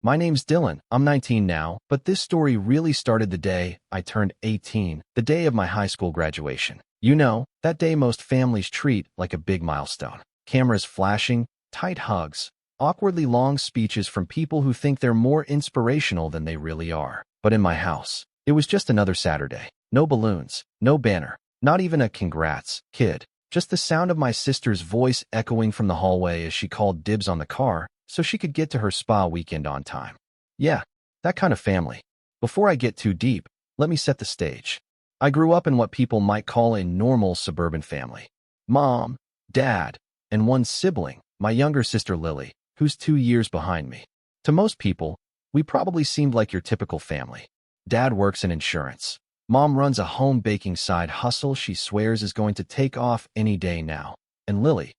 My name's Dylan. I'm 19 now, but this story really started the day I turned 18, the day of my high school graduation. You know, that day most families treat like a big milestone. Cameras flashing, tight hugs, awkwardly long speeches from people who think they're more inspirational than they really are. But in my house, it was just another Saturday. No balloons, no banner, not even a congrats, kid. Just the sound of my sister's voice echoing from the hallway as she called dibs on the car so she could get to her spa weekend on time. Yeah, that kind of family. Before I get too deep, let me set the stage. I grew up in what people might call a normal suburban family. Mom, dad, and one sibling, my younger sister Lily, who's 2 years behind me. To most people, we probably seemed like your typical family. Dad works in insurance. Mom runs a home baking side hustle she swears is going to take off any day now. And Lily?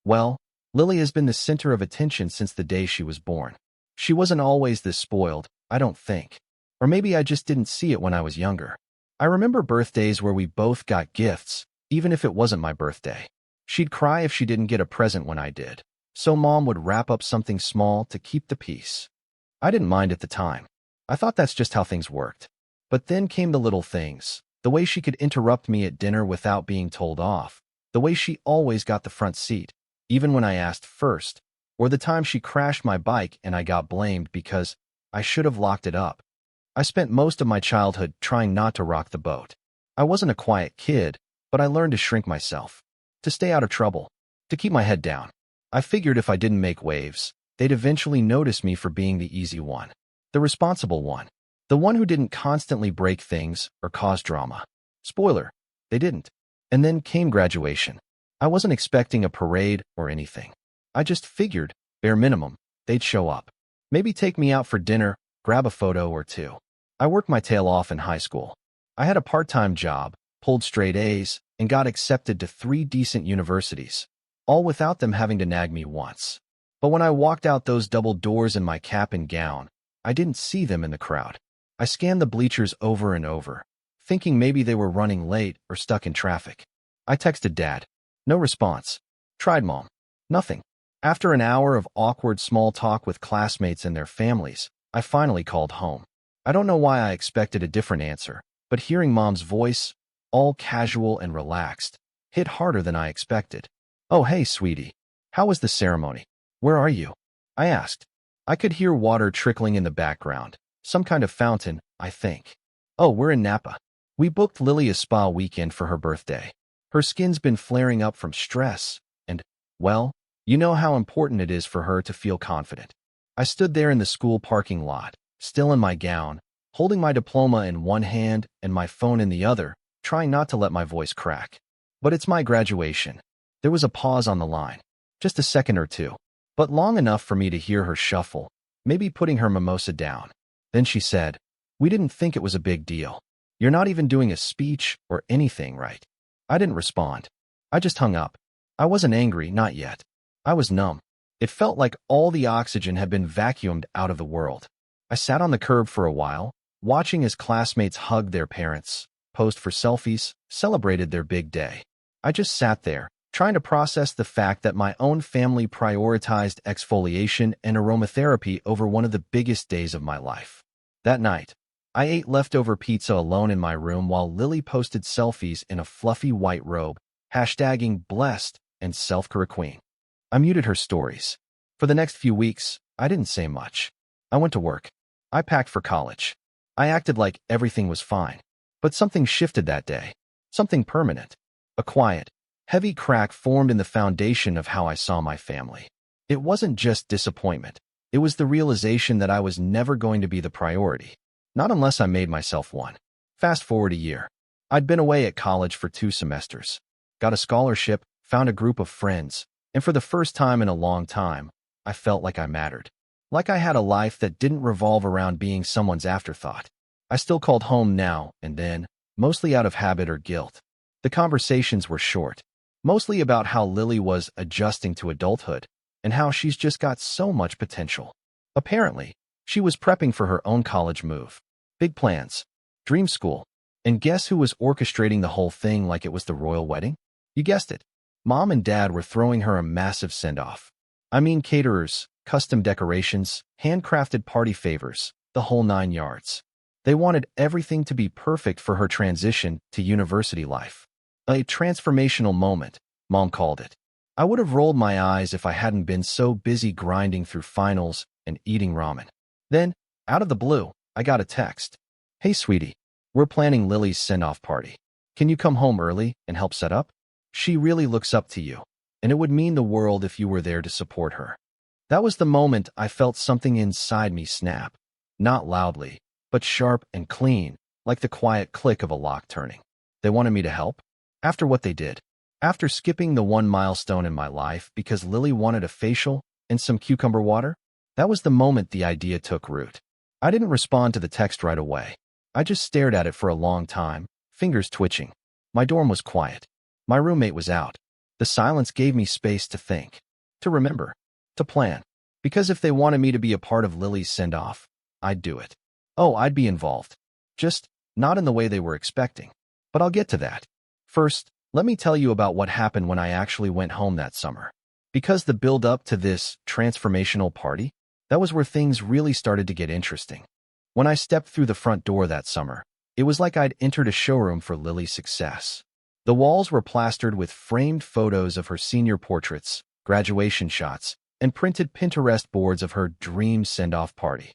Well, Lily has been the center of attention since the day she was born. She wasn't always this spoiled, I don't think. Or maybe I just didn't see it when I was younger. I remember birthdays where we both got gifts, even if it wasn't my birthday. She'd cry if she didn't get a present when I did. So Mom would wrap up something small to keep the peace. I didn't mind at the time. I thought that's just how things worked. But then came the little things, the way she could interrupt me at dinner without being told off, the way she always got the front seat, even when I asked first, or the time she crashed my bike and I got blamed because I should have locked it up. I spent most of my childhood trying not to rock the boat. I wasn't a quiet kid, but I learned to shrink myself, to stay out of trouble, to keep my head down. I figured if I didn't make waves, they'd eventually notice me for being the easy one, the responsible one. The one who didn't constantly break things or cause drama. Spoiler, they didn't. And then came graduation. I wasn't expecting a parade or anything. I just figured, bare minimum, they'd show up. Maybe take me out for dinner, grab a photo or two. I worked my tail off in high school. I had a part-time job, pulled straight A's, and got accepted to 3 decent universities, all without them having to nag me once. But when I walked out those double doors in my cap and gown, I didn't see them in the crowd. I scanned the bleachers over and over, thinking maybe they were running late or stuck in traffic. I texted Dad. No response. Tried Mom. Nothing. After an hour of awkward small talk with classmates and their families, I finally called home. I don't know why I expected a different answer, but hearing Mom's voice, all casual and relaxed, hit harder than I expected. Oh, hey, sweetie. How was the ceremony? Where are you? I asked. I could hear water trickling in the background. Some kind of fountain, I think. Oh, we're in Napa. We booked Lily a spa weekend for her birthday. Her skin's been flaring up from stress, and, well, you know how important it is for her to feel confident. I stood there in the school parking lot, still in my gown, holding my diploma in one hand and my phone in the other, trying not to let my voice crack. But it's my graduation. There was a pause on the line, just a second or two, but long enough for me to hear her shuffle, maybe putting her mimosa down. Then she said, "We didn't think it was a big deal. You're not even doing a speech or anything, right?" I didn't respond. I just hung up. I wasn't angry, not yet. I was numb. It felt like all the oxygen had been vacuumed out of the world. I sat on the curb for a while, watching as classmates hugged their parents, posed for selfies, celebrated their big day. I just sat there, trying to process the fact that my own family prioritized exfoliation and aromatherapy over one of the biggest days of my life. That night, I ate leftover pizza alone in my room while Lily posted selfies in a fluffy white robe, hashtagging blessed and self-care queen. I muted her stories. For the next few weeks, I didn't say much. I went to work. I packed for college. I acted like everything was fine. But something shifted that day. Something permanent. A quiet, heavy crack formed in the foundation of how I saw my family. It wasn't just disappointment. It was the realization that I was never going to be the priority. Not unless I made myself one. Fast forward a year. I'd been away at college for 2 semesters. Got a scholarship, found a group of friends, and for the first time in a long time, I felt like I mattered. Like I had a life that didn't revolve around being someone's afterthought. I still called home now and then, mostly out of habit or guilt. The conversations were short, mostly about how Lily was adjusting to adulthood and how she's just got so much potential. Apparently, she was prepping for her own college move. Big plans, dream school, and guess who was orchestrating the whole thing like it was the royal wedding? You guessed it. Mom and Dad were throwing her a massive send-off. I mean caterers, custom decorations, handcrafted party favors, the whole 9 yards. They wanted everything to be perfect for her transition to university life. A transformational moment, Mom called it. I would have rolled my eyes if I hadn't been so busy grinding through finals and eating ramen. Then, out of the blue, I got a text. Hey, sweetie, we're planning Lily's send-off party. Can you come home early and help set up? She really looks up to you, and it would mean the world if you were there to support her. That was the moment I felt something inside me snap. Not loudly, but sharp and clean, like the quiet click of a lock turning. They wanted me to help? After what they did. After skipping the one milestone in my life because Lily wanted a facial and some cucumber water? That was the moment the idea took root. I didn't respond to the text right away. I just stared at it for a long time, fingers twitching. My dorm was quiet. My roommate was out. The silence gave me space to think, to remember, to plan. Because if they wanted me to be a part of Lily's send-off, I'd do it. Oh, I'd be involved. Just not in the way they were expecting. But I'll get to that. First, let me tell you about what happened when I actually went home that summer. Because the build-up to this transformational party, that was where things really started to get interesting. When I stepped through the front door that summer, it was like I'd entered a showroom for Lily's success. The walls were plastered with framed photos of her senior portraits, graduation shots, and printed Pinterest boards of her dream send-off party.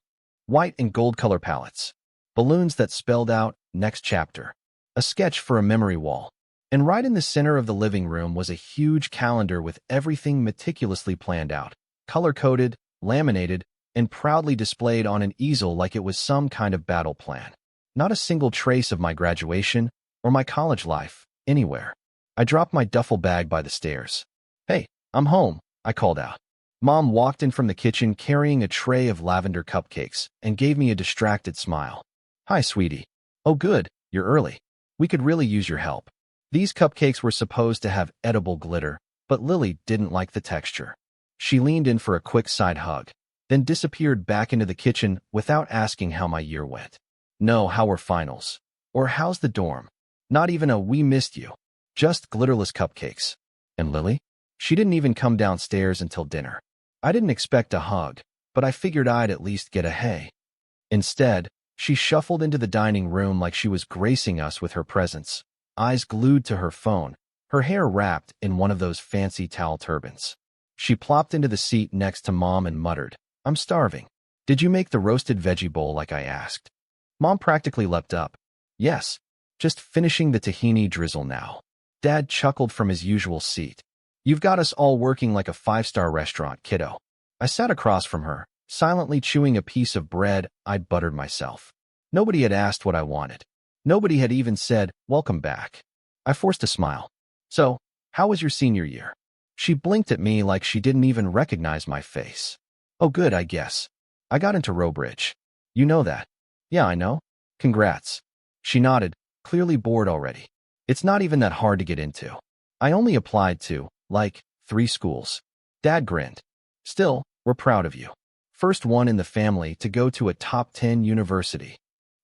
White and gold color palettes, balloons that spelled out next chapter, a sketch for a memory wall. And right in the center of the living room was a huge calendar with everything meticulously planned out, color-coded, laminated, and proudly displayed on an easel like it was some kind of battle plan. Not a single trace of my graduation or my college life, anywhere. I dropped my duffel bag by the stairs. Hey, I'm home, I called out. Mom walked in from the kitchen carrying a tray of lavender cupcakes and gave me a distracted smile. Hi, sweetie. Oh, good, you're early. We could really use your help. These cupcakes were supposed to have edible glitter, but Lily didn't like the texture. She leaned in for a quick side hug, then disappeared back into the kitchen without asking how my year went. No, how were finals? Or how's the dorm? Not even a we missed you. Just glitterless cupcakes. And Lily? She didn't even come downstairs until dinner. I didn't expect a hug, but I figured I'd at least get a hey. Instead, she shuffled into the dining room like she was gracing us with her presence, eyes glued to her phone, her hair wrapped in one of those fancy towel turbans. She plopped into the seat next to Mom and muttered, I'm starving. Did you make the roasted veggie bowl like I asked? Mom practically leapt up. Yes, just finishing the tahini drizzle now. Dad chuckled from his usual seat. You've got us all working like a five-star restaurant, kiddo. I sat across from her, silently chewing a piece of bread I'd buttered myself. Nobody had asked what I wanted. Nobody had even said, welcome back. I forced a smile. So, how was your senior year? She blinked at me like she didn't even recognize my face. Oh, good, I guess. I got into Robridge. You know that. Yeah, I know. Congrats. She nodded, clearly bored already. It's not even that hard to get into. I only applied to, 3 schools. Dad grinned. Still, we're proud of you. First one in the family to go to a top 10 university.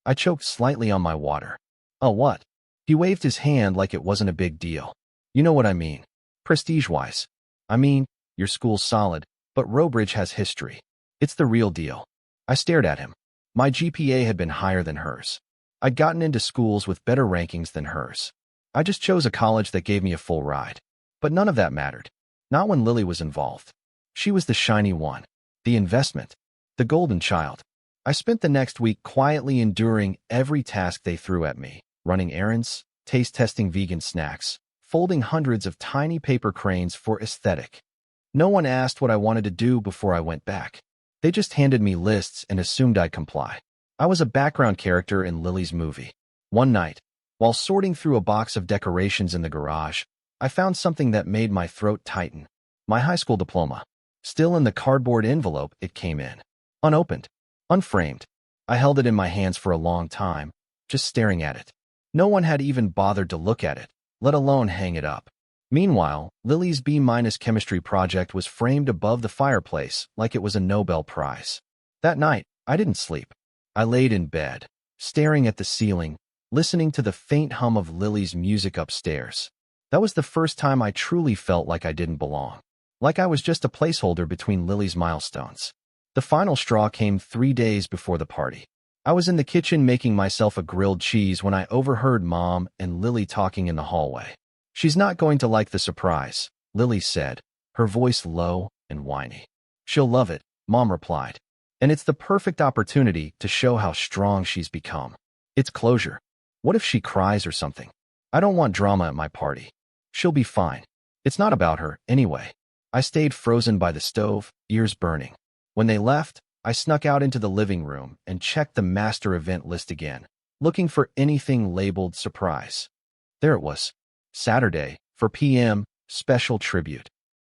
I choked slightly on my water. Oh, what? He waved his hand like it wasn't a big deal. You know what I mean. Prestige-wise. I mean, your school's solid, but Robridge has history. It's the real deal. I stared at him. My GPA had been higher than hers. I'd gotten into schools with better rankings than hers. I just chose a college that gave me a full ride. But none of that mattered. Not when Lily was involved. She was the shiny one. The investment. The golden child. I spent the next week quietly enduring every task they threw at me. Running errands, taste-testing vegan snacks, folding hundreds of tiny paper cranes for aesthetic. No one asked what I wanted to do before I went back. They just handed me lists and assumed I'd comply. I was a background character in Lily's movie. One night, while sorting through a box of decorations in the garage, I found something that made my throat tighten. My high school diploma. Still in the cardboard envelope it came in. Unopened. Unframed. I held it in my hands for a long time, just staring at it. No one had even bothered to look at it, let alone hang it up. Meanwhile, Lily's B- chemistry project was framed above the fireplace like it was a Nobel Prize. That night, I didn't sleep. I laid in bed, staring at the ceiling, listening to the faint hum of Lily's music upstairs. That was the first time I truly felt like I didn't belong. Like I was just a placeholder between Lily's milestones. The final straw came 3 days before the party. I was in the kitchen making myself a grilled cheese when I overheard Mom and Lily talking in the hallway. "She's not going to like the surprise," Lily said, her voice low and whiny. "She'll love it," Mom replied. "And it's the perfect opportunity to show how strong she's become. It's closure. What if she cries or something? I don't want drama at my party. She'll be fine. It's not about her, anyway." I stayed frozen by the stove, ears burning. When they left, I snuck out into the living room and checked the master event list again, looking for anything labeled surprise. There it was. Saturday, 4 p.m., special tribute.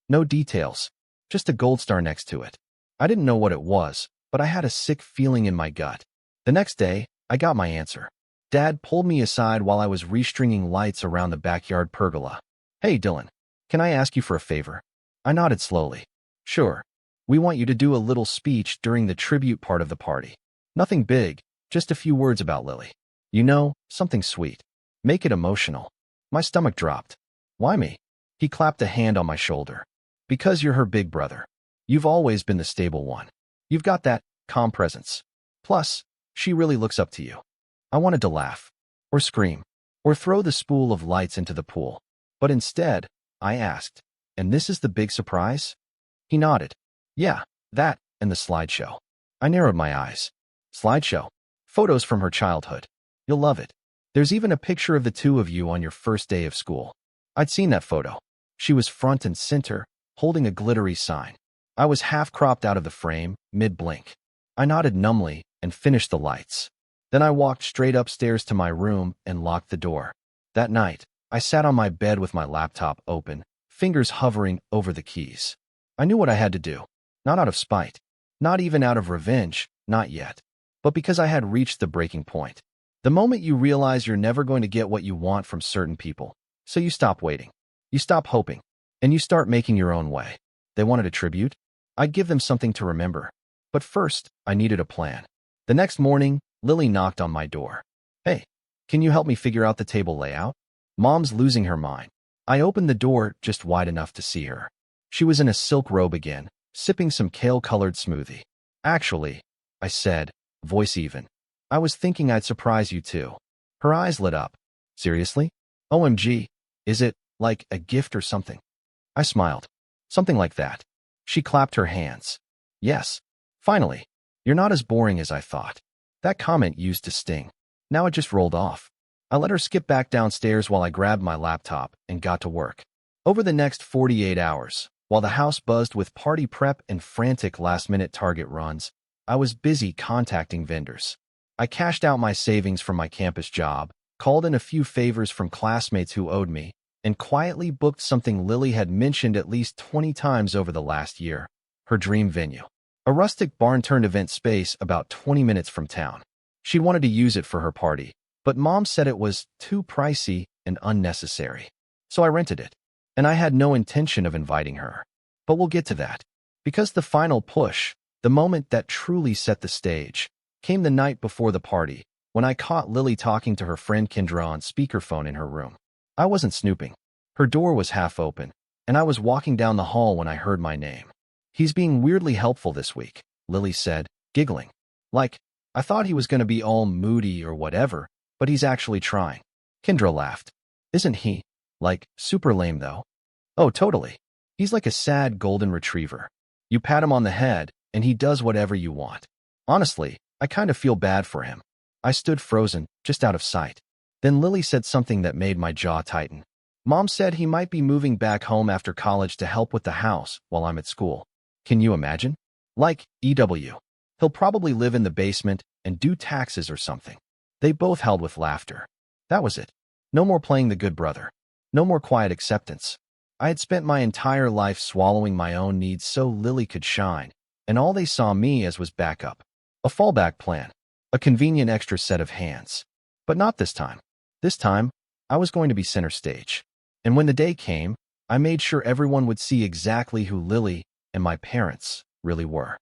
No details, just a gold star next to it. I didn't know what it was, but I had a sick feeling in my gut. The next day, I got my answer. Dad pulled me aside while I was restringing lights around the backyard pergola. "Hey, Dylan, can I ask you for a favor?" I nodded slowly. "Sure. We want you to do a little speech during the tribute part of the party. Nothing big, just a few words about Lily. You know, something sweet. Make it emotional." My stomach dropped. "Why me?" He clapped a hand on my shoulder. "Because you're her big brother. You've always been the stable one. You've got that calm presence. Plus, she really looks up to you." I wanted to laugh, or scream, or throw the spool of lights into the pool. But instead, I asked, "And this is the big surprise?" He nodded. "Yeah, that, and the slideshow." I narrowed my eyes. "Slideshow? Photos from her childhood. You'll love it. There's even a picture of the two of you on your first day of school." I'd seen that photo. She was front and center, holding a glittery sign. I was half-cropped out of the frame, mid-blink. I nodded numbly and finished the lights. Then I walked straight upstairs to my room and locked the door. That night, I sat on my bed with my laptop open, fingers hovering over the keys. I knew what I had to do. Not out of spite. Not even out of revenge, not yet. But because I had reached the breaking point. The moment you realize you're never going to get what you want from certain people. So you stop waiting. You stop hoping. And you start making your own way. They wanted a tribute? I'd give them something to remember. But first, I needed a plan. The next morning, Lily knocked on my door. "Hey, can you help me figure out the table layout? Mom's losing her mind." I opened the door just wide enough to see her. She was in a silk robe again, sipping some kale-colored smoothie. "Actually," I said, voice even, "I was thinking I'd surprise you too." Her eyes lit up. "Seriously? OMG, is it, like, a gift or something?" I smiled. "Something like that." She clapped her hands. "Yes. Finally. You're not as boring as I thought." That comment used to sting. Now it just rolled off. I let her skip back downstairs while I grabbed my laptop and got to work. Over the next 48 hours, while the house buzzed with party prep and frantic last-minute Target runs, I was busy contacting vendors. I cashed out my savings from my campus job, called in a few favors from classmates who owed me, and quietly booked something Lily had mentioned at least 20 times over the last year, her dream venue. A rustic barn-turned-event space about 20 minutes from town. She wanted to use it for her party, but Mom said it was too pricey and unnecessary. So I rented it, and I had no intention of inviting her. But we'll get to that. Because the final push, the moment that truly set the stage, came the night before the party, when I caught Lily talking to her friend Kendra on speakerphone in her room. I wasn't snooping. Her door was half open, and I was walking down the hall when I heard my name. "He's being weirdly helpful this week," Lily said, giggling. "Like, I thought he was going to be all moody or whatever, but he's actually trying." Kendra laughed. "Isn't he? Like, super lame though?" "Oh, totally. He's like a sad golden retriever. You pat him on the head, and he does whatever you want. Honestly, I kind of feel bad for him." I stood frozen, just out of sight. Then Lily said something that made my jaw tighten. "Mom said he might be moving back home after college to help with the house while I'm at school. Can you imagine? Like, EW. He'll probably live in the basement and do taxes or something." They both held with laughter. That was it. No more playing the good brother. No more quiet acceptance. I had spent my entire life swallowing my own needs so Lily could shine, and all they saw me as was backup. A fallback plan. A convenient extra set of hands. But not this time. This time, I was going to be center stage. And when the day came, I made sure everyone would see exactly who Lily and my parents really were.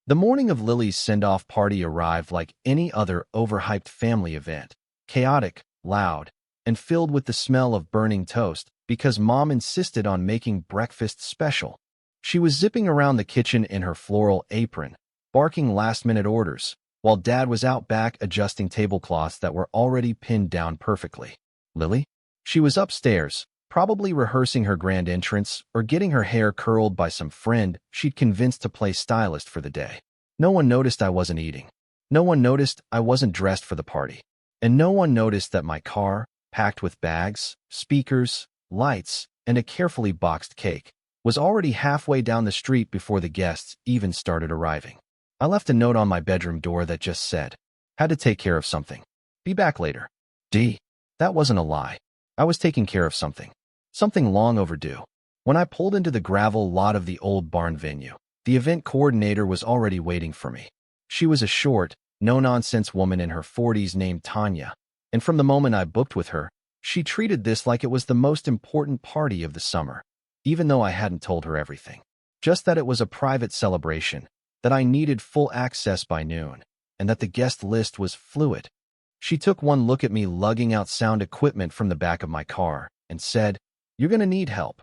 The morning of Lily's send-off party arrived like any other overhyped family event. Chaotic, loud, and filled with the smell of burning toast because Mom insisted on making breakfast special. She was zipping around the kitchen in her floral apron, barking last-minute orders, while Dad was out back adjusting tablecloths that were already pinned down perfectly. Lily? She was upstairs, probably rehearsing her grand entrance or getting her hair curled by some friend she'd convinced to play stylist for the day. No one noticed I wasn't eating. No one noticed I wasn't dressed for the party. And no one noticed that my car, packed with bags, speakers, lights, and a carefully boxed cake, was already halfway down the street before the guests even started arriving. I left a note on my bedroom door that just said, "Had to take care of something. Be back later." That wasn't a lie. I was taking care of something. Something long overdue. When I pulled into the gravel lot of the old barn venue, the event coordinator was already waiting for me. She was a short, no-nonsense woman in her 40s named Tanya, and from the moment I booked with her, she treated this like it was the most important party of the summer, even though I hadn't told her everything. Just that it was a private celebration, that I needed full access by noon, and that the guest list was fluid. She took one look at me lugging out sound equipment from the back of my car and said, "You're gonna need help."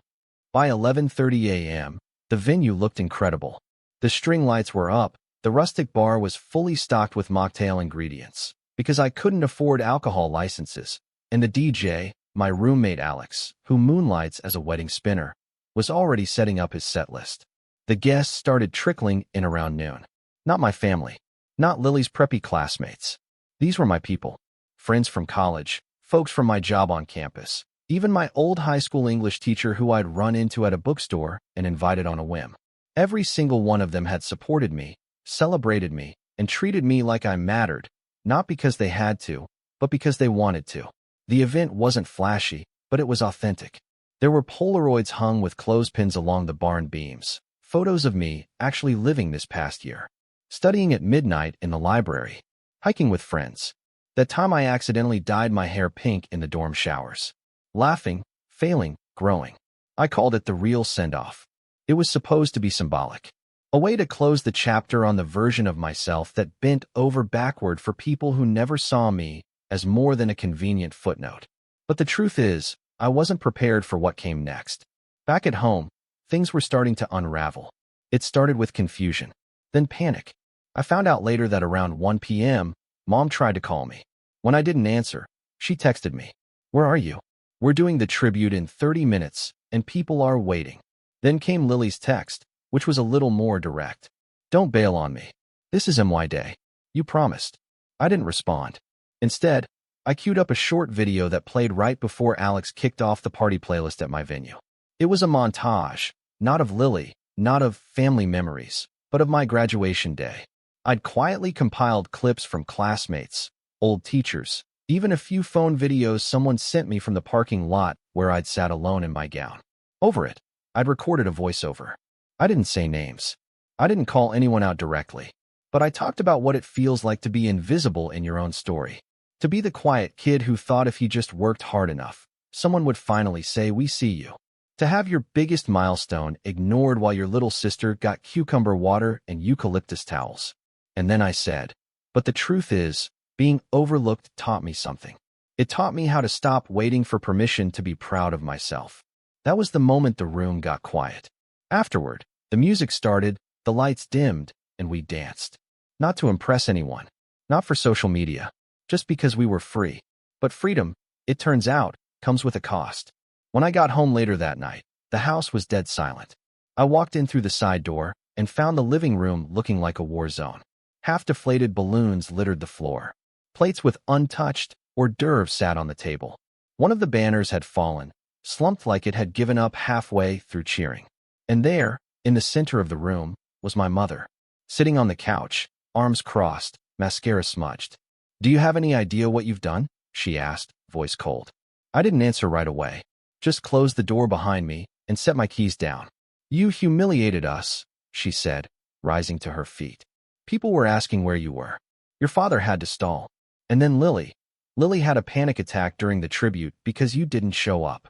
By 11:30 a.m., the venue looked incredible. The string lights were up, the rustic bar was fully stocked with mocktail ingredients, because I couldn't afford alcohol licenses, and the DJ, my roommate Alex, who moonlights as a wedding spinner, was already setting up his set list. The guests started trickling in around noon. Not my family. Not Lily's preppy classmates. These were my people. Friends from college, folks from my job on campus, even my old high school English teacher who I'd run into at a bookstore and invited on a whim. Every single one of them had supported me, celebrated me, and treated me like I mattered, not because they had to, but because they wanted to. The event wasn't flashy, but it was authentic. There were Polaroids hung with clothespins along the barn beams, photos of me actually living this past year, studying at midnight in the library, hiking with friends, that time I accidentally dyed my hair pink in the dorm showers, laughing, failing, growing. I called it the real send-off. It was supposed to be symbolic. A way to close the chapter on the version of myself that bent over backward for people who never saw me as more than a convenient footnote. But the truth is, I wasn't prepared for what came next. Back at home, things were starting to unravel. It started with confusion, then panic. I found out later that around 1 p.m., Mom tried to call me. When I didn't answer, she texted me, "Where are you? We're doing the tribute in 30 minutes, and people are waiting." Then came Lily's text, which was a little more direct. "Don't bail on me. This is my day. You promised." I didn't respond. Instead, I queued up a short video that played right before Alex kicked off the party playlist at my venue. It was a montage, not of Lily, not of family memories, but of my graduation day. I'd quietly compiled clips from classmates, old teachers, even a few phone videos someone sent me from the parking lot where I'd sat alone in my gown. Over it, I'd recorded a voiceover. I didn't say names. I didn't call anyone out directly. But I talked about what it feels like to be invisible in your own story. To be the quiet kid who thought if he just worked hard enough, someone would finally say, "We see you." To have your biggest milestone ignored while your little sister got cucumber water and eucalyptus towels. And then I said, but the truth is, being overlooked taught me something. It taught me how to stop waiting for permission to be proud of myself. That was the moment the room got quiet. Afterward, the music started, the lights dimmed, and we danced. Not to impress anyone, not for social media, just because we were free. But freedom, it turns out, comes with a cost. When I got home later that night, the house was dead silent. I walked in through the side door and found the living room looking like a war zone. Half-deflated balloons littered the floor. Plates with untouched hors d'oeuvres sat on the table. One of the banners had fallen, slumped like it had given up halfway through cheering. And there, in the center of the room, was my mother, sitting on the couch, arms crossed, mascara smudged. "Do you have any idea what you've done?" she asked, voice cold. I didn't answer right away, just closed the door behind me and set my keys down. "You humiliated us," she said, rising to her feet. "People were asking where you were. Your father had to stall. And then Lily. Lily had a panic attack during the tribute because you didn't show up."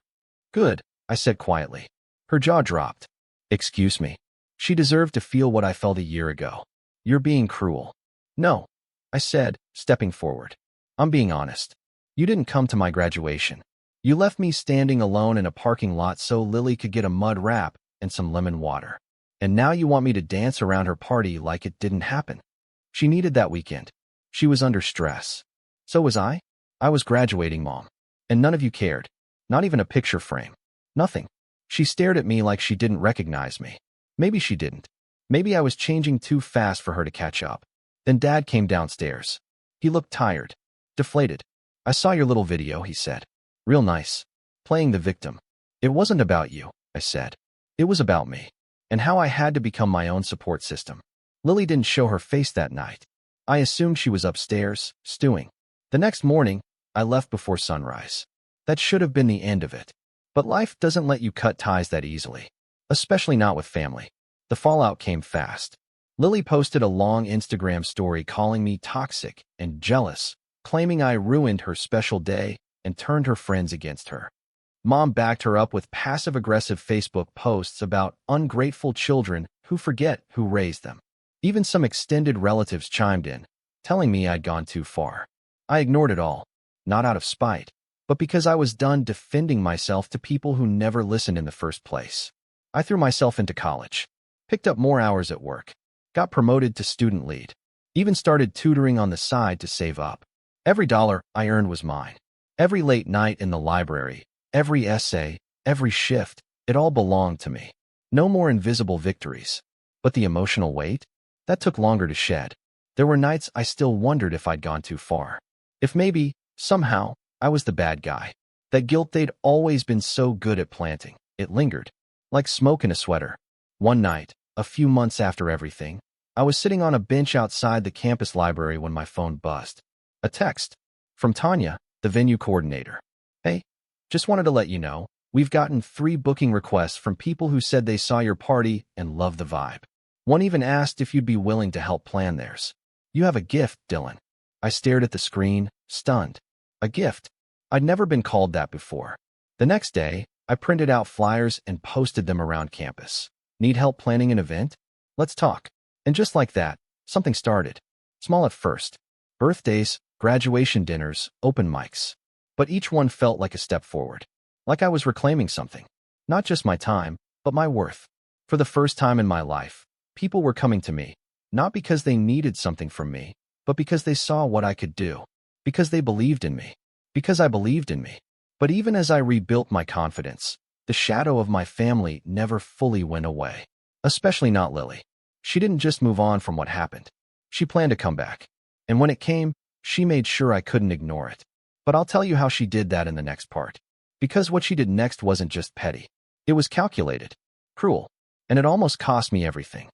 "Good," I said quietly. Her jaw dropped. "Excuse me." She deserved to feel what I felt a year ago. "You're being cruel." "No," I said, stepping forward. "I'm being honest. You didn't come to my graduation. You left me standing alone in a parking lot so Lily could get a mud wrap and some lemon water. And now you want me to dance around her party like it didn't happen. She needed that weekend. She was under stress. So was I. I was graduating, Mom. And none of you cared. Not even a picture frame. Nothing. She stared at me like she didn't recognize me. Maybe she didn't. Maybe I was changing too fast for her to catch up. Then Dad came downstairs. He looked tired. Deflated. I saw your little video, he said. Real nice. Playing the victim. It wasn't about you, I said. It was about me. And how I had to become my own support system. Lily didn't show her face that night. I assumed she was upstairs, stewing. The next morning, I left before sunrise. That should have been the end of it. But life doesn't let you cut ties that easily. Especially not with family. The fallout came fast. Lily posted a long Instagram story calling me toxic and jealous, claiming I ruined her special day and turned her friends against her. Mom backed her up with passive-aggressive Facebook posts about ungrateful children who forget who raised them. Even some extended relatives chimed in, telling me I'd gone too far. I ignored it all, not out of spite, but because I was done defending myself to people who never listened in the first place. I threw myself into college, picked up more hours at work, got promoted to student lead, even started tutoring on the side to save up. Every dollar I earned was mine. Every late night in the library, every essay, every shift, it all belonged to me. No more invisible victories. But the emotional weight? That took longer to shed. There were nights I still wondered if I'd gone too far. If maybe, somehow, I was the bad guy. That guilt they'd always been so good at planting. It lingered. Like smoke in a sweater. One night, a few months after everything, I was sitting on a bench outside the campus library when my phone buzzed. A text. From Tanya, the venue coordinator. Hey, just wanted to let you know, we've gotten 3 booking requests from people who said they saw your party and loved the vibe. One even asked if you'd be willing to help plan theirs. You have a gift, Dylan. I stared at the screen, stunned. A gift. I'd never been called that before. The next day, I printed out flyers and posted them around campus. Need help planning an event? Let's talk. And just like that, something started. Small at first. Birthdays, graduation dinners, open mics. But each one felt like a step forward. Like I was reclaiming something. Not just my time, but my worth. For the first time in my life, people were coming to me. Not because they needed something from me, but because they saw what I could do. Because they believed in me. Because I believed in me. But even as I rebuilt my confidence, the shadow of my family never fully went away. Especially not Lily. She didn't just move on from what happened. She planned to come back. And when it came, she made sure I couldn't ignore it. But I'll tell you how she did that in the next part. Because what she did next wasn't just petty. It was calculated, cruel, and it almost cost me everything.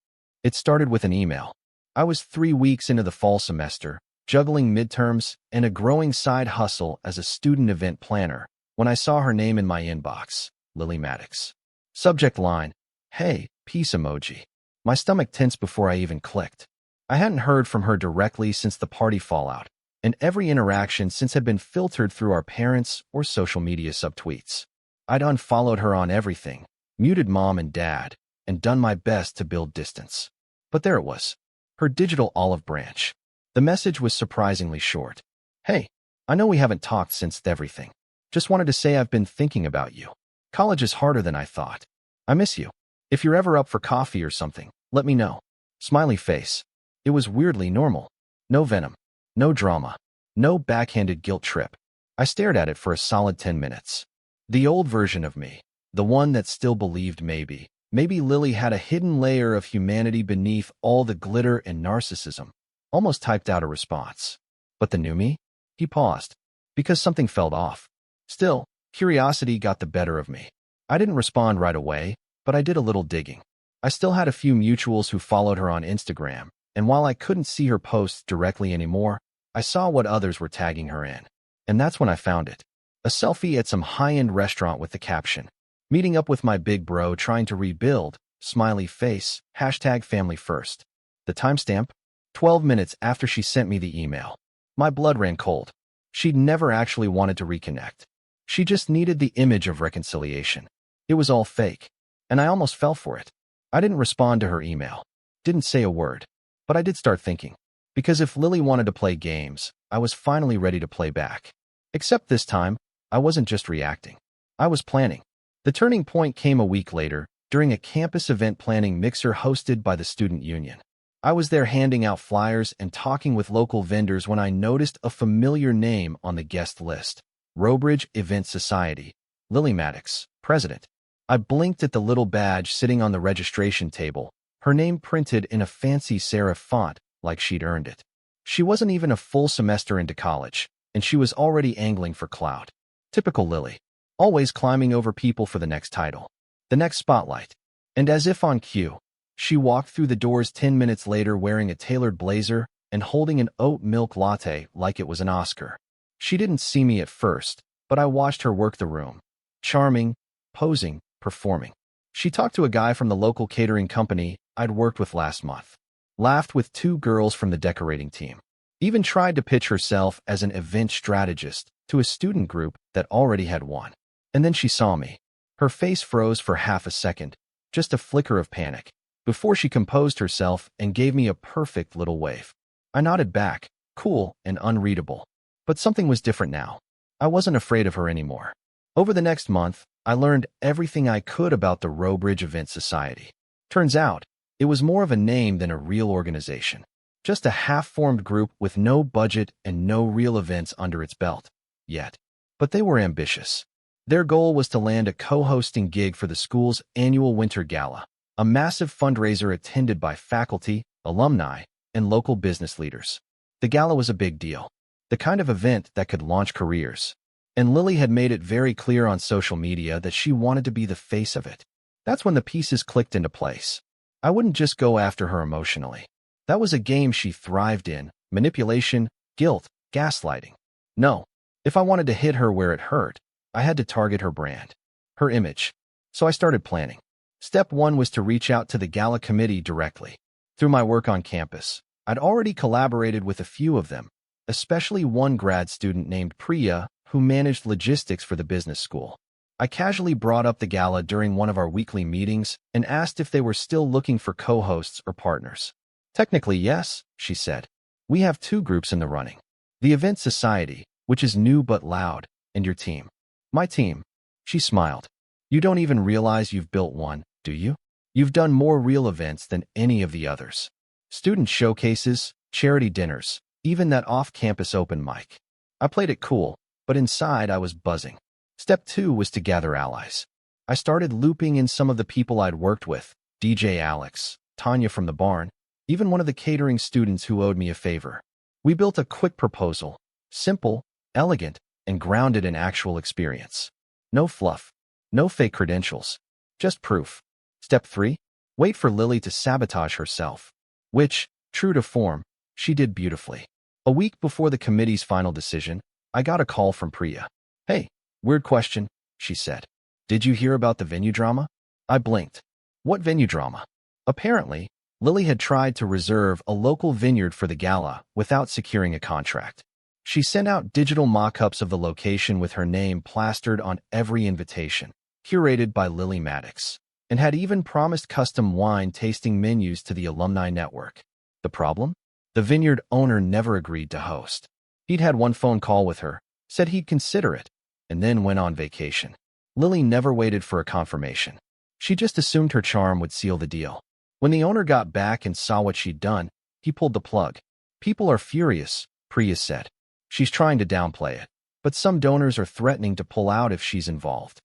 It started with an email. I was 3 weeks into the fall semester, juggling midterms and a growing side hustle as a student event planner, when I saw her name in my inbox, Lily Maddox. Subject line, hey, peace emoji. My stomach tensed before I even clicked. I hadn't heard from her directly since the party fallout, and every interaction since had been filtered through our parents or social media subtweets. I'd unfollowed her on everything, muted Mom and Dad, and done my best to build distance. But there it was, her digital olive branch. The message was surprisingly short. Hey, I know we haven't talked since everything. Just wanted to say I've been thinking about you. College is harder than I thought. I miss you. If you're ever up for coffee or something, let me know. Smiley face. It was weirdly normal. No venom. No drama. No backhanded guilt trip. I stared at it for a solid 10 minutes. The old version of me. The one that still believed maybe Lily had a hidden layer of humanity beneath all the glitter and narcissism. Almost typed out a response. But the new me? He paused. Because something felt off. Still, curiosity got the better of me. I didn't respond right away, but I did a little digging. I still had a few mutuals who followed her on Instagram, and while I couldn't see her posts directly anymore, I saw what others were tagging her in. And that's when I found it. A selfie at some high-end restaurant with the caption, meeting up with my big bro trying to rebuild, smiley face, #family first. The timestamp? 12 minutes after she sent me the email. My blood ran cold. She'd never actually wanted to reconnect. She just needed the image of reconciliation. It was all fake. And I almost fell for it. I didn't respond to her email. Didn't say a word. But I did start thinking. Because if Lily wanted to play games, I was finally ready to play back. Except this time, I wasn't just reacting. I was planning. The turning point came a week later, during a campus event planning mixer hosted by the student union. I was there handing out flyers and talking with local vendors when I noticed a familiar name on the guest list. Robridge Event Society. Lily Maddox, president. I blinked at the little badge sitting on the registration table, her name printed in a fancy serif font like she'd earned it. She wasn't even a full semester into college, and she was already angling for clout. Typical Lily. Always climbing over people for the next title, the next spotlight. And as if on cue, she walked through the doors 10 minutes later wearing a tailored blazer and holding an oat milk latte like it was an Oscar. She didn't see me at first, but I watched her work the room. Charming, posing, performing. She talked to a guy from the local catering company I'd worked with last month. Laughed with two girls from the decorating team. Even tried to pitch herself as an event strategist to a student group that already had one. And then she saw me. Her face froze for half a second, just a flicker of panic, before she composed herself and gave me a perfect little wave. I nodded back, cool and unreadable. But something was different now. I wasn't afraid of her anymore. Over the next month, I learned everything I could about the Robridge Event Society. Turns out, it was more of a name than a real organization. Just a half-formed group with no budget and no real events under its belt. Yet. But they were ambitious. Their goal was to land a co-hosting gig for the school's annual winter gala, a massive fundraiser attended by faculty, alumni, and local business leaders. The gala was a big deal. The kind of event that could launch careers. And Lily had made it very clear on social media that she wanted to be the face of it. That's when the pieces clicked into place. I wouldn't just go after her emotionally. That was a game she thrived in: manipulation, guilt, gaslighting. No, if I wanted to hit her where it hurt, I had to target her brand, her image. So I started planning. Step 1 was to reach out to the gala committee directly. Through my work on campus, I'd already collaborated with a few of them, especially one grad student named Priya who managed logistics for the business school. I casually brought up the gala during one of our weekly meetings and asked if they were still looking for co-hosts or partners. Technically, yes, she said. We have 2 groups in the running. The Event Society, which is new but loud, and your team. My team. She smiled. You don't even realize you've built one, do you? You've done more real events than any of the others. Student showcases, charity dinners, even that off-campus open mic. I played it cool, but inside I was buzzing. Step 2 was to gather allies. I started looping in some of the people I'd worked with, DJ Alex, Tanya from the barn, even one of the catering students who owed me a favor. We built a quick proposal, simple, elegant, and grounded in actual experience. No fluff, no fake credentials, just proof. Step 3, wait for Lily to sabotage herself, which, true to form, she did beautifully. A week before the committee's final decision, I got a call from Priya. Hey, weird question, she said. Did you hear about the venue drama? I blinked. What venue drama? Apparently, Lily had tried to reserve a local vineyard for the gala without securing a contract. She sent out digital mock-ups of the location with her name plastered on every invitation, curated by Lily Maddox, and had even promised custom wine tasting menus to the alumni network. The problem? The vineyard owner never agreed to host. He'd had one phone call with her, said he'd consider it, and then went on vacation. Lily never waited for a confirmation. She just assumed her charm would seal the deal. When the owner got back and saw what she'd done, he pulled the plug. People are furious, Priya said. She's trying to downplay it, but some donors are threatening to pull out if she's involved.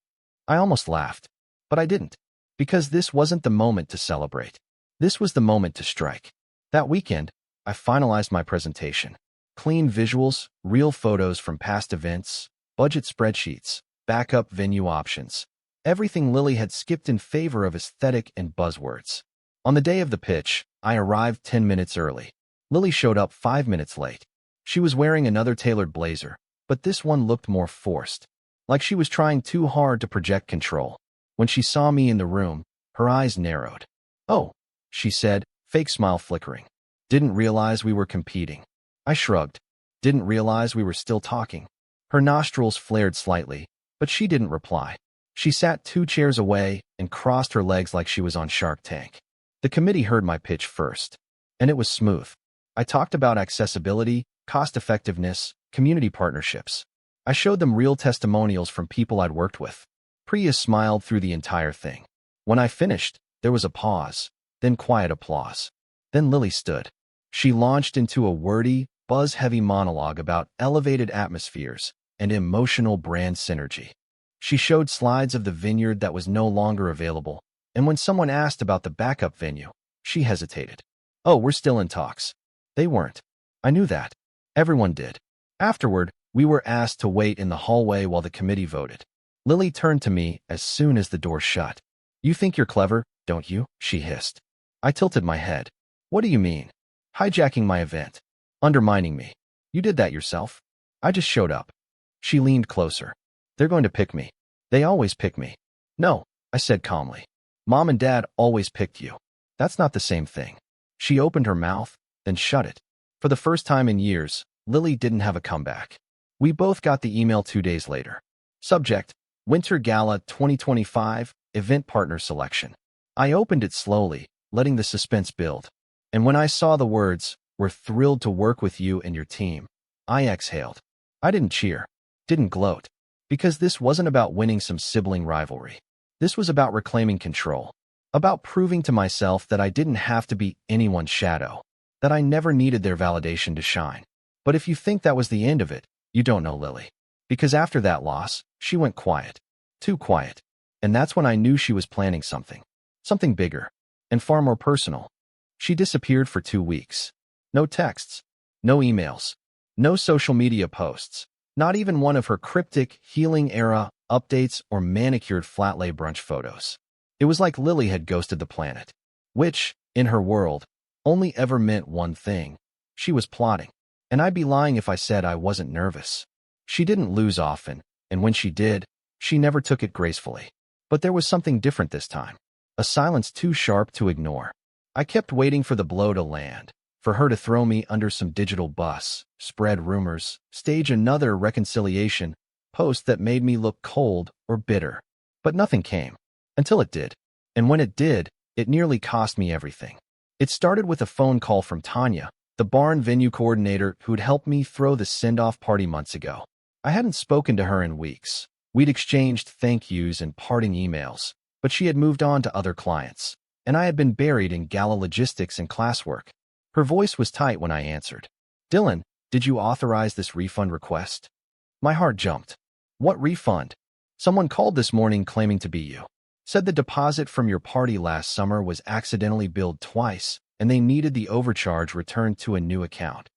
I almost laughed, but I didn't, because this wasn't the moment to celebrate. This was the moment to strike. That weekend, I finalized my presentation. Clean visuals, real photos from past events, budget spreadsheets, backup venue options. Everything Lily had skipped in favor of aesthetic and buzzwords. On the day of the pitch, I arrived 10 minutes early. Lily showed up 5 minutes late. She was wearing another tailored blazer, but this one looked more forced, like she was trying too hard to project control. When she saw me in the room, her eyes narrowed. Oh, she said, fake smile flickering. Didn't realize we were competing. I shrugged. Didn't realize we were still talking. Her nostrils flared slightly, but she didn't reply. She sat 2 chairs away and crossed her legs like she was on Shark Tank. The committee heard my pitch first, and it was smooth. I talked about accessibility, cost-effectiveness, community partnerships. I showed them real testimonials from people I'd worked with. Priya smiled through the entire thing. When I finished, there was a pause, then quiet applause. Then Lily stood. She launched into a wordy, buzz-heavy monologue about elevated atmospheres and emotional brand synergy. She showed slides of the vineyard that was no longer available, and when someone asked about the backup venue, she hesitated. "Oh, we're still in talks." They weren't. I knew that. Everyone did. Afterward, we were asked to wait in the hallway while the committee voted. Lily turned to me as soon as the door shut. "You think you're clever, don't you?" she hissed. I tilted my head. "What do you mean? Hijacking my event. Undermining me. You did that yourself." "I just showed up." She leaned closer. "They're going to pick me. They always pick me." "No," I said calmly. "Mom and Dad always picked you. That's not the same thing." She opened her mouth, then shut it. For the first time in years, Lily didn't have a comeback. We both got the email 2 days later. Subject: Winter Gala 2025, Event Partner Selection. I opened it slowly, letting the suspense build. And when I saw the words, "We're thrilled to work with you and your team," I exhaled. I didn't cheer, didn't gloat, because this wasn't about winning some sibling rivalry. This was about reclaiming control, about proving to myself that I didn't have to be anyone's shadow, that I never needed their validation to shine. But if you think that was the end of it, you don't know Lily. Because after that loss, she went quiet. Too quiet. And that's when I knew she was planning something. Something bigger. And far more personal. She disappeared for 2 weeks. No texts. No emails. No social media posts. Not even one of her cryptic, healing-era updates or manicured flat-lay brunch photos. It was like Lily had ghosted the planet. Which, in her world, only ever meant one thing. She was plotting. And I'd be lying if I said I wasn't nervous. She didn't lose often, and when she did, she never took it gracefully. But there was something different this time. A silence too sharp to ignore. I kept waiting for the blow to land, for her to throw me under some digital bus, spread rumors, stage another reconciliation post that made me look cold or bitter. But nothing came. Until it did. And when it did, it nearly cost me everything. It started with a phone call from Tanya, the barn venue coordinator who'd helped me throw the send-off party months ago. I hadn't spoken to her in weeks. We'd exchanged thank yous and parting emails, but she had moved on to other clients, and I had been buried in gala logistics and classwork. Her voice was tight when I answered. "Dylan, did you authorize this refund request?" My heart jumped. "What refund?" "Someone called this morning claiming to be you. Said the deposit from your party last summer was accidentally billed twice, and they needed the overcharge returned to a new account."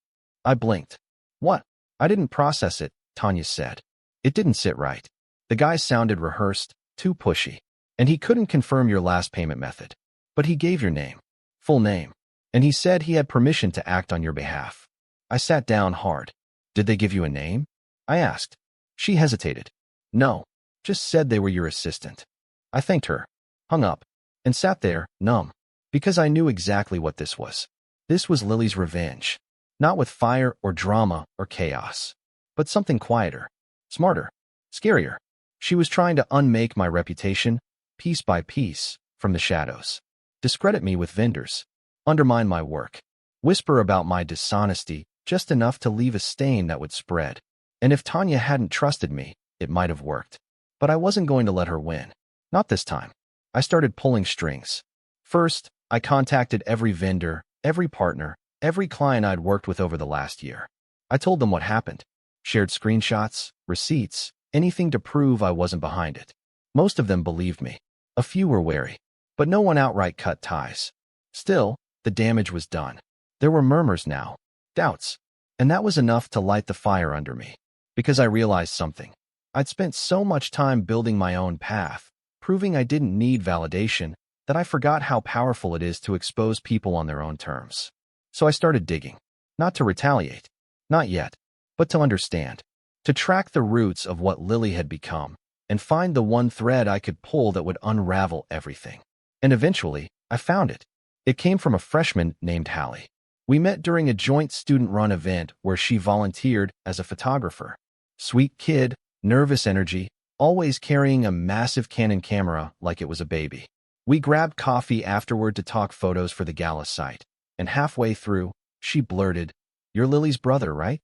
I blinked. "What?" "I didn't process it," Tanya said. "It didn't sit right. The guy sounded rehearsed, too pushy. And he couldn't confirm your last payment method. But he gave your name. Full name. And he said he had permission to act on your behalf." I sat down hard. "Did they give you a name?" I asked. She hesitated. "No. Just said they were your assistant." I thanked her, hung up, and sat there, numb. Because I knew exactly what this was. This was Lily's revenge. Not with fire or drama or chaos. But something quieter. Smarter. Scarier. She was trying to unmake my reputation, piece by piece, from the shadows. Discredit me with vendors. Undermine my work. Whisper about my dishonesty, just enough to leave a stain that would spread. And if Tanya hadn't trusted me, it might have worked. But I wasn't going to let her win. Not this time. I started pulling strings. First, I contacted every vendor, every partner, every client I'd worked with over the last year. I told them what happened. Shared screenshots, receipts, anything to prove I wasn't behind it. Most of them believed me. A few were wary. But no one outright cut ties. Still, the damage was done. There were murmurs now. Doubts. And that was enough to light the fire under me. Because I realized something. I'd spent so much time building my own path, proving I didn't need validation, that I forgot how powerful it is to expose people on their own terms. So I started digging. Not to retaliate. Not yet. But to understand. To track the roots of what Lily had become, and find the one thread I could pull that would unravel everything. And eventually, I found it. It came from a freshman named Hallie. We met during a joint student-run event where she volunteered as a photographer. Sweet kid, nervous energy, always carrying a massive Canon camera like it was a baby. We grabbed coffee afterward to talk photos for the gala site, and halfway through, she blurted, "You're Lily's brother, right?"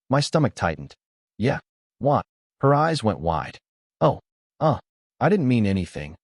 My stomach tightened. "Yeah. What?" Her eyes went wide. "Oh, I didn't mean anything.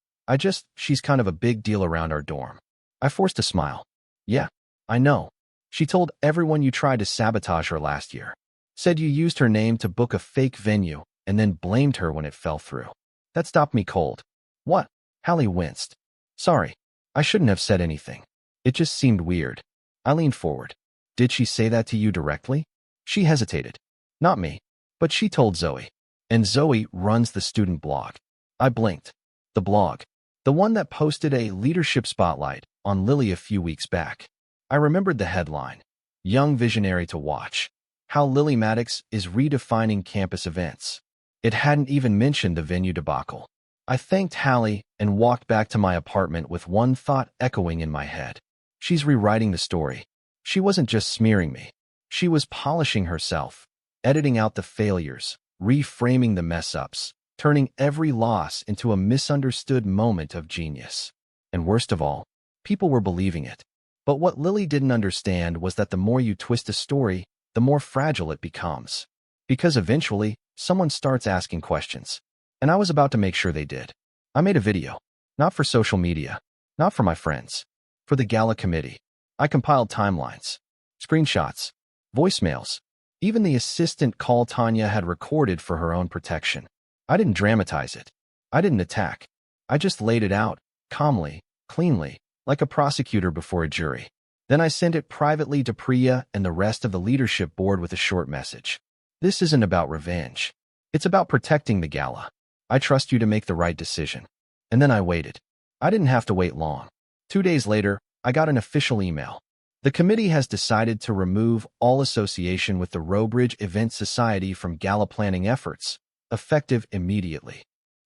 She's kind of a big deal around our dorm. I forced a smile. Yeah, I know. She told everyone you tried to sabotage her last year. Said you used her name to book a fake venue and then blamed her when it fell through. That stopped me cold. What? Hallie winced. Sorry, I shouldn't have said anything. It just seemed weird. I leaned forward. Did she say that to you directly? She hesitated. Not me. But she told Zoe. And Zoe runs the student blog. I blinked. The blog. The one that posted a leadership spotlight on Lily a few weeks back. I remembered the headline. Young visionary to watch. How Lily Maddox is redefining campus events. It hadn't even mentioned the venue debacle. I thanked Hallie and walked back to my apartment with one thought echoing in my head. She's rewriting the story. She wasn't just smearing me. She was polishing herself, editing out the failures, reframing the mess-ups, turning every loss into a misunderstood moment of genius. And worst of all, people were believing it. But what Lily didn't understand was that the more you twist a story, the more fragile it becomes. Because eventually, someone starts asking questions. And I was about to make sure they did. I made a video. Not for social media. Not for my friends. For the gala committee. I compiled timelines, screenshots, voicemails. Even the assistant call Tanya had recorded for her own protection. I didn't dramatize it. I didn't attack. I just laid it out, calmly, cleanly, like a prosecutor before a jury. Then I sent it privately to Priya and the rest of the leadership board with a short message. This isn't about revenge. It's about protecting the gala. I trust you to make the right decision. And then I waited. I didn't have to wait long. 2 days later, I got an official email. The committee has decided to remove all association with the Rowbridge Event Society from gala planning efforts, effective immediately.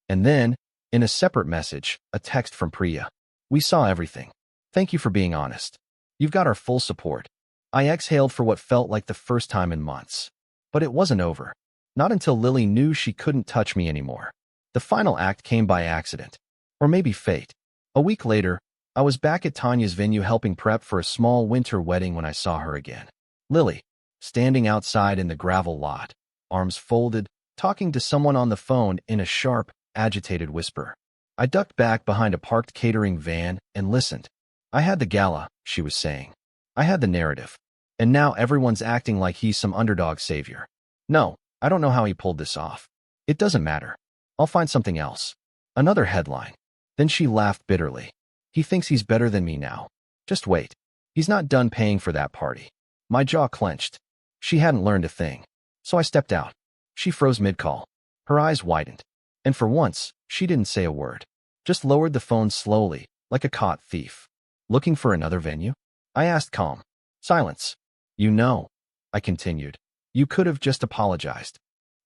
And then, in a separate message, a text from Priya. We saw everything. Thank you for being honest. You've got our full support. I exhaled for what felt like the first time in months. But it wasn't over. Not until Lily knew she couldn't touch me anymore. The final act came by accident. Or maybe fate. A week later, I was back at Tanya's venue helping prep for a small winter wedding when I saw her again. Lily, standing outside in the gravel lot, arms folded, talking to someone on the phone in a sharp, agitated whisper. I ducked back behind a parked catering van and listened. I had the gala, she was saying. I had the narrative. And now everyone's acting like he's some underdog savior. No, I don't know how he pulled this off. It doesn't matter. I'll find something else. Another headline. Then she laughed bitterly. He thinks he's better than me now. Just wait. He's not done paying for that party. My jaw clenched. She hadn't learned a thing. So I stepped out. She froze mid-call. Her eyes widened. And for once, she didn't say a word. Just lowered the phone slowly, like a caught thief. Looking for another venue? I asked calm. Silence. You know, I continued. You could have just apologized.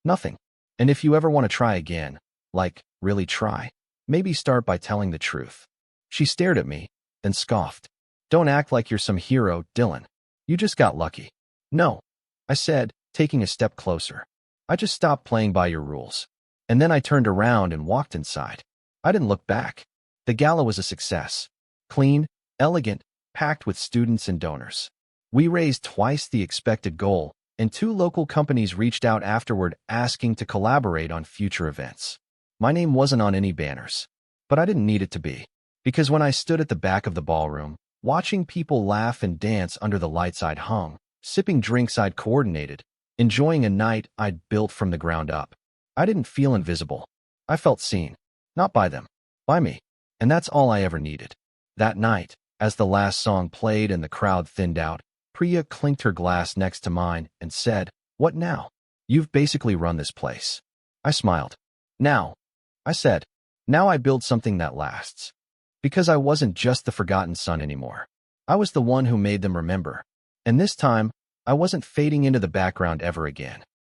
Nothing. And if you ever want to try again, like, really try, maybe start by telling the truth. She stared at me, then scoffed. Don't act like you're some hero, Dylan. You just got lucky. No, I said, taking a step closer. I just stopped playing by your rules. And then I turned around and walked inside. I didn't look back. The gala was a success. Clean, elegant, packed with students and donors. We raised twice the expected goal, and 2 local companies reached out afterward asking to collaborate on future events. My name wasn't on any banners, but I didn't need it to be. Because when I stood at the back of the ballroom, watching people laugh and dance under the lights I'd hung, sipping drinks I'd coordinated, enjoying a night I'd built from the ground up, I didn't feel invisible. I felt seen. Not by them. By me. And that's all I ever needed. That night, as the last song played and the crowd thinned out, Priya clinked her glass next to mine and said, What now? You've basically run this place. I smiled. Now, I said, now I build something that lasts. Because I wasn't just the forgotten son anymore. I was the one who made them remember. And this time, I wasn't fading into the background ever again.